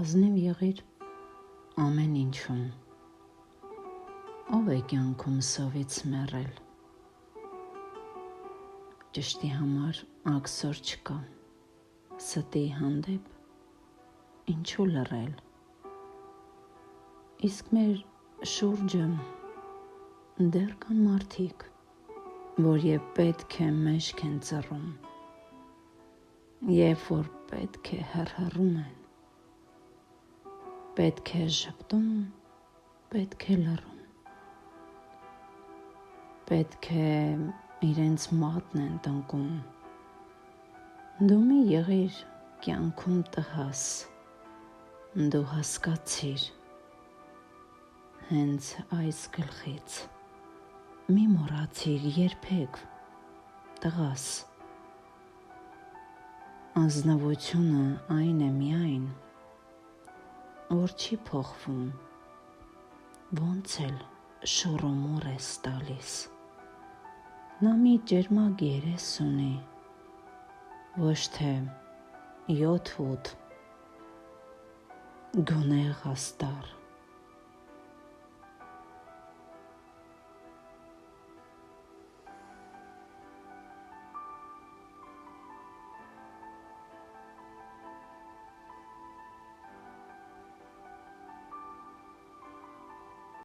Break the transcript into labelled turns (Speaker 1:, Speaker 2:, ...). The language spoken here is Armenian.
Speaker 1: ազնիվ եղիր ամեն ինչում։ Ով է կյանքում սովից մեռել։ Ճշտի համար աքսոր չկա, ստի հանդեպ ինչու լռել։ Իսկ մեր շուրջը դեռ կան մարդիկ, որ երբ պետք է մեջք են ծռում, երբ որ պետք է հռհռում են, պետք է ժպտում, պետք է լռում, պետք է իրենց մատն են տնկում։ Դու մի եղիր կյանքում տհաս, դու հասկացիր հենց այս գլխից, մի մոռացիր երբեք տղաս։ Ազնվությունը այն է միայն, որ չի փոխվում, ոնց էլ շոռոմոռ ես տալիս։ Նա մի ճերմակ երես ունի, ոչ թե 7-8 գունեղ աստար։